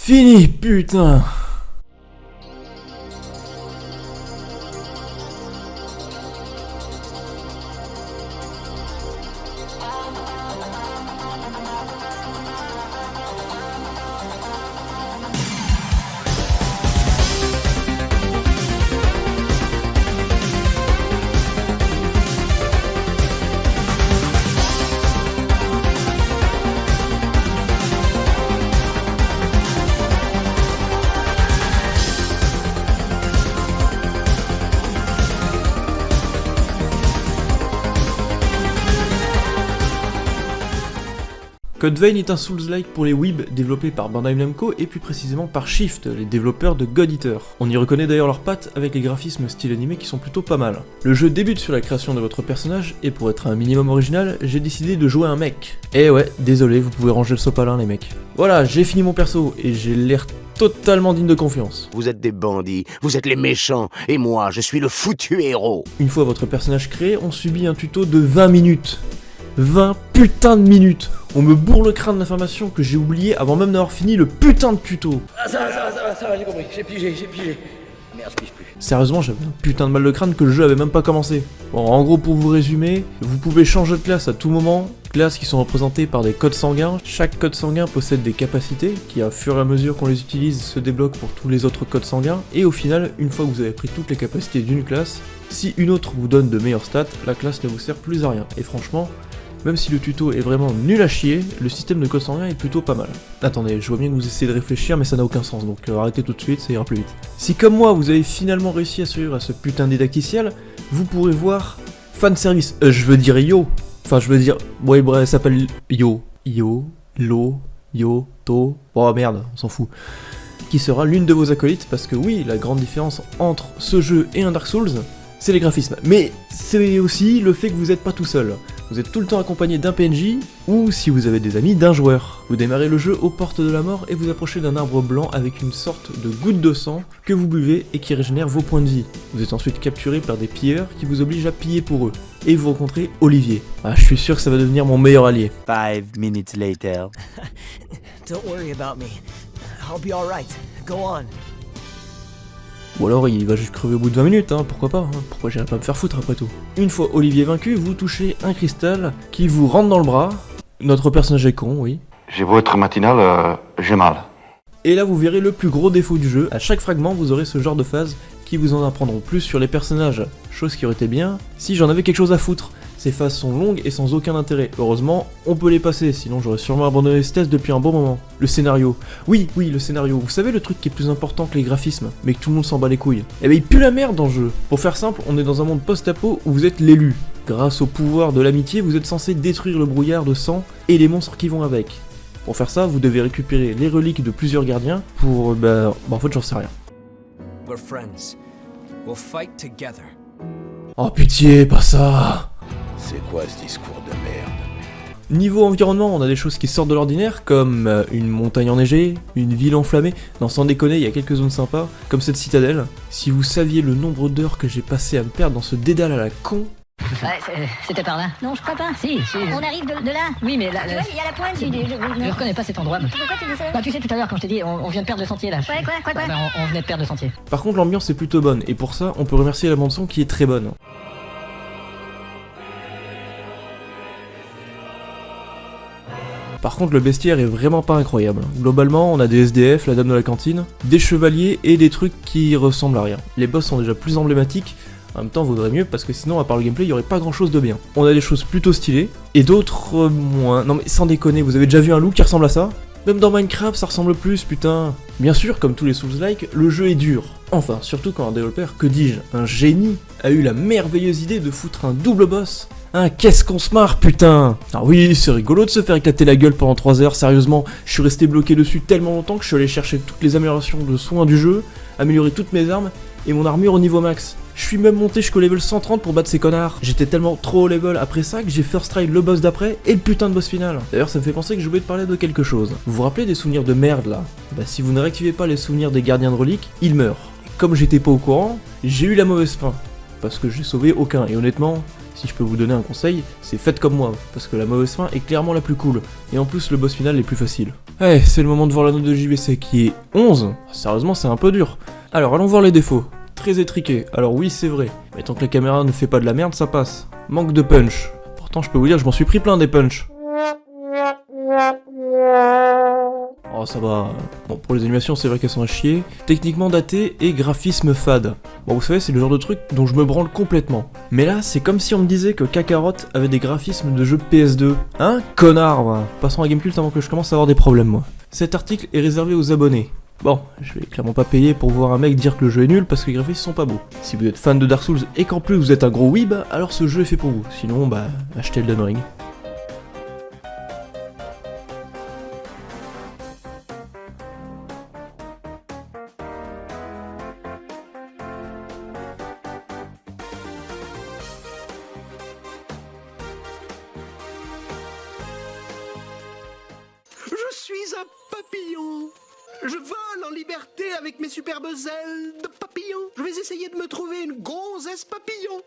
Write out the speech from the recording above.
Fini, putain. Code Vein est un Souls-like pour les weebs développé par Bandai Namco et plus précisément par Shift, les développeurs de God Eater. On y reconnaît d'ailleurs leurs pattes avec les graphismes style animé qui sont plutôt pas mal. Le jeu débute sur la création de votre personnage et pour être un minimum original, j'ai décidé de jouer un mec. Eh ouais, désolé, vous pouvez ranger le sopalin les mecs. Voilà, j'ai fini mon perso et j'ai l'air totalement digne de confiance. Vous êtes des bandits, vous êtes les méchants, et moi, je suis le foutu héros. Une fois votre personnage créé, on subit un tuto de 20 minutes. 20 putains de minutes. On me bourre le crâne d'informations que j'ai oublié avant même d'avoir fini le putain de tuto. Ah ça va, j'ai compris, j'ai pigé. Merde, je pige plus. Sérieusement, j'avais un putain de mal de crâne que le jeu avait même pas commencé. Bon, en gros, pour vous résumer, vous pouvez changer de classe à tout moment, classes qui sont représentées par des codes sanguins. Chaque code sanguin possède des capacités qui, à fur et à mesure qu'on les utilise, se débloquent pour tous les autres codes sanguins. Et au final, une fois que vous avez pris toutes les capacités d'une classe, si une autre vous donne de meilleures stats, la classe ne vous sert plus à rien. Et franchement, même si le tuto est vraiment nul à chier, le système de code sanguin est plutôt pas mal. Attendez, je vois bien que vous essayez de réfléchir mais ça n'a aucun sens, donc arrêtez tout de suite, ça ira plus vite. Si comme moi vous avez finalement réussi à survivre à ce putain de didacticiel, vous pourrez voir fanservice, je veux dire yo. Enfin je veux dire, ouais bref, ça s'appelle yo, to, oh merde, on s'en fout. Qui sera l'une de vos acolytes, parce que oui, la grande différence entre ce jeu et un Dark Souls, c'est les graphismes. Mais c'est aussi le fait que vous n'êtes pas tout seul. Vous êtes tout le temps accompagné d'un PNJ, ou si vous avez des amis, d'un joueur. Vous démarrez le jeu aux portes de la mort et vous approchez d'un arbre blanc avec une sorte de goutte de sang que vous buvez et qui régénère vos points de vie. Vous êtes ensuite capturé par des pilleurs qui vous obligent à piller pour eux. Et vous rencontrez Olivier. Ah, je suis sûr que ça va devenir mon meilleur allié. 5 minutes later. Don't worry about me. I'll be alright. Go on. Ou alors il va juste crever au bout de 20 minutes, hein, pourquoi pas, hein. Pourquoi j'irai pas me faire foutre après tout. Une fois Olivier vaincu, vous touchez un cristal qui vous rentre dans le bras. Notre personnage est con, oui. J'ai beau être matinal, j'ai mal. Et là vous verrez le plus gros défaut du jeu, à chaque fragment vous aurez ce genre de phases qui vous en apprendront plus sur les personnages, chose qui aurait été bien si j'en avais quelque chose à foutre. Ces phases sont longues et sans aucun intérêt. Heureusement, on peut les passer, sinon j'aurais sûrement abandonné ce test depuis un bon moment. Le scénario. Oui, le scénario. Vous savez le truc qui est plus important que les graphismes, mais que tout le monde s'en bat les couilles. Eh ben il pue la merde dans le jeu. Pour faire simple, on est dans un monde post-apo où vous êtes l'élu. Grâce au pouvoir de l'amitié, vous êtes censé détruire le brouillard de sang et les monstres qui vont avec. Pour faire ça, vous devez récupérer les reliques de plusieurs gardiens pour... en fait j'en sais rien. We're friends. We'll fight together. Oh pitié, pas ça. C'est quoi ce discours de merde? Niveau environnement, on a des choses qui sortent de l'ordinaire, comme une montagne enneigée, une ville enflammée. Non, sans déconner, il y a quelques zones sympas, comme cette citadelle. Si vous saviez le nombre d'heures que j'ai passé à me perdre dans ce dédale à la con... Ouais, c'était par là. Non, je crois pas. Si. On arrive de là. Oui, mais là... Tu vois, il y a la pointe. Je reconnais pas cet endroit. Pourquoi tu dis ça? Bah, tu sais, tout à l'heure, quand je t'ai dit, on vient de perdre le sentier, là. Ouais, quoi Bah, on venait de perdre le sentier. Par contre, l'ambiance est plutôt bonne, et pour ça, on peut remercier la bande-son qui est très bonne. Par contre, le bestiaire est vraiment pas incroyable. Globalement, on a des SDF, la dame de la cantine, des chevaliers et des trucs qui ressemblent à rien. Les boss sont déjà plus emblématiques, en même temps vaudrait mieux parce que sinon, à part le gameplay, il y aurait pas grand chose de bien. On a des choses plutôt stylées, et d'autres moins. Non mais sans déconner, vous avez déjà vu un loup qui ressemble à ça? Même dans Minecraft, ça ressemble plus, putain. Bien sûr, comme tous les Souls-like, le jeu est dur. Enfin, surtout quand un développeur, que dis-je, un génie, a eu la merveilleuse idée de foutre un double boss. Hein, qu'est-ce qu'on se marre, putain! Ah oui, c'est rigolo de se faire éclater la gueule pendant 3 heures, sérieusement, je suis resté bloqué dessus tellement longtemps que je suis allé chercher toutes les améliorations de soins du jeu, améliorer toutes mes armes et mon armure au niveau max. Je suis même monté jusqu'au level 130 pour battre ces connards. J'étais tellement trop au level après ça que j'ai first try le boss d'après et le putain de boss final. D'ailleurs, ça me fait penser que j'ai oublié de parler de quelque chose. Vous vous rappelez des souvenirs de merde là? Bah si vous ne réactivez pas les souvenirs des gardiens de reliques, ils meurent. Et comme j'étais pas au courant, j'ai eu la mauvaise fin. Parce que j'ai sauvé aucun, et honnêtement, Si je peux vous donner un conseil, c'est faites comme moi, parce que la mauvaise fin est clairement la plus cool, et en plus le boss final est plus facile. Allez, c'est le moment de voir la note de JVC qui est 11. Sérieusement, c'est un peu dur. Alors allons voir les défauts. Très étriqué, alors oui c'est vrai, mais tant que la caméra ne fait pas de la merde, ça passe. Manque de punch. Pourtant je peux vous dire, je m'en suis pris plein des punch. Oh ça va. Bon pour les animations c'est vrai qu'elles sont à chier. Techniquement daté et graphisme fade. Bon vous savez c'est le genre de truc dont je me branle complètement. Mais là c'est comme si on me disait que Kakarot avait des graphismes de jeu PS2. Hein connard va. Passons à Gamecult avant que je commence à avoir des problèmes moi. Cet article est réservé aux abonnés. Bon, je vais clairement pas payer pour voir un mec dire que le jeu est nul parce que les graphismes sont pas beaux. Si vous êtes fan de Dark Souls et qu'en plus vous êtes un gros weeb, alors ce jeu est fait pour vous. Sinon bah achetez Elden Ring. Je suis un papillon. Je vole en liberté avec mes superbes ailes de papillon. Je vais essayer de me trouver une gonzesse papillon.